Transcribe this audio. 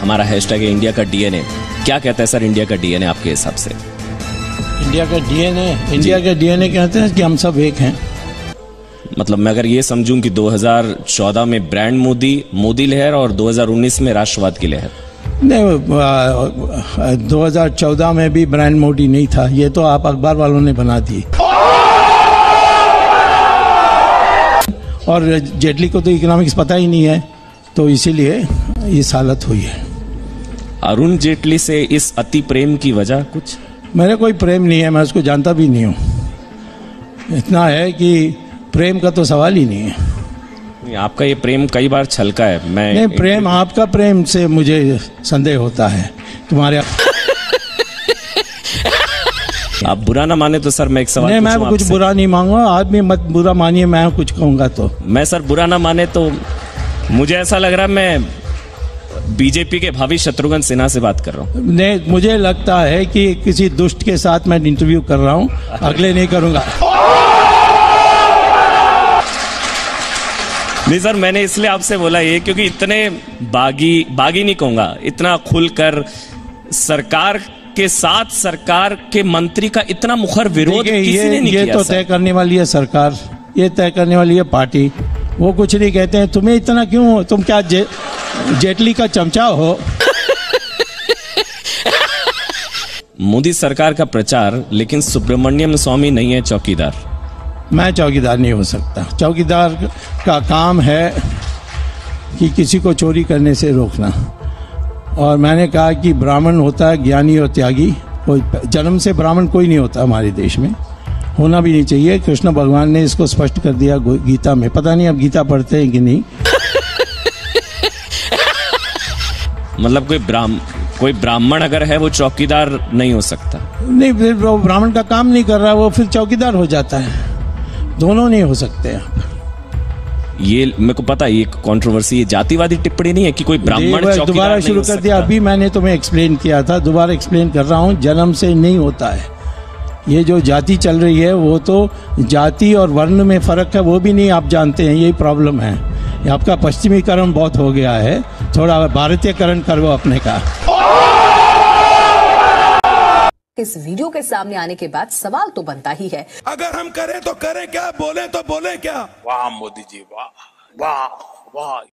हमारा हैशटैग है इंडिया का डीएनए। क्या कहता है सर इंडिया का डीएनए आपके हिसाब से? इंडिया का डीएनए कहते हैं कि हम सब एक हैं। मतलब मैं अगर ये समझूं कि 2014 में ब्रांड मोदी लहर और 2019 में राष्ट्रवाद की लहर। नहीं, 2014 में भी ब्रांड मोदी नहीं था, ये तो आप अखबार वालों ने बना दी। और जेटली को तो इकोनॉमिक्स पता ही नहीं है, तो इसीलिए इस हालत हुई है। अरुण जेटली से इस अति प्रेम की वजह कुछ? मेरा कोई प्रेम नहीं है, मैं उसको जानता भी नहीं हूँ। इतना है कि प्रेम का तो सवाल ही नहीं है। आपका ये प्रेम कई बार छलका है। नहीं, प्रेम आपका प्रेम से मुझे संदेह होता है तुम्हारे। आप बुरा ना माने तो सर मैं एक सवाल नहीं, मैं कुछ बुरा नहीं मांगूंगा, आप भी मत बुरा मानिए, मैं कुछ कहूँगा तो। मैं सर बुरा ना माने तो मुझे ऐसा लग रहा है मैं बीजेपी के भावी शत्रुघ्न सिन्हा से बात कर रहा हूँ। नहीं, मुझे लगता है कि किसी दुष्ट के साथ मैं इंटरव्यू कर रहा हूँ, अगले नहीं करूँगा। नहीं सर, मैंने इसलिए आपसे बोला ये क्योंकि इतने बागी नहीं कहूँगा, इतना खुलकर सरकार के साथ सरकार के मंत्री का इतना मुखर विरोध किसी ने नहीं किया। ये तो तय करने वाली है सरकार, ये तय करने वाली है पार्टी, वो कुछ नहीं कहते हैं। तुम्हें इतना क्यों, तुम क्या जेटली का चमचा हो? मोदी सरकार का प्रचार, लेकिन सुब्रमण्यम स्वामी नहीं है चौकीदार। मैं चौकीदार नहीं हो सकता। चौकीदार का काम है कि किसी को चोरी करने से रोकना। और मैंने कहा कि ब्राह्मण होता है ज्ञानी और त्यागी, कोई जन्म से ब्राह्मण कोई नहीं होता हमारे देश में, होना भी नहीं चाहिए। कृष्ण भगवान ने इसको स्पष्ट कर दिया गीता में। पता नहीं अब गीता पढ़ते हैं कि नहीं। मतलब कोई ब्राह्मण अगर है वो चौकीदार नहीं हो सकता? नहीं, फिर वो ब्राह्मण का काम नहीं कर रहा, वो फिर चौकीदार हो जाता है। दोनों नहीं हो सकते। ये मेरे को पता है, ये कंट्रोवर्सी, ये जातिवादी टिप्पणी नहीं है कि कोई ब्राह्मण चौकीदार दोबारा शुरू कर दिया। अभी मैंने तुम्हें एक्सप्लेन किया था, दोबारा एक्सप्लेन कर रहा हूँ, जन्म से नहीं होता है। ये जो जाति चल रही है वो तो जाति और वर्ण में फर्क है, वो भी नहीं आप जानते हैं, यही प्रॉब्लम है। ये आपका पश्चिमीकरण बहुत हो गया है, थोड़ा भारतीयकरण करो अपने का। इस वीडियो के सामने आने के बाद सवाल तो बनता ही है, अगर हम करें तो करें क्या, बोले तो बोले क्या? वाह मोदी जी, वाह वाह वाह।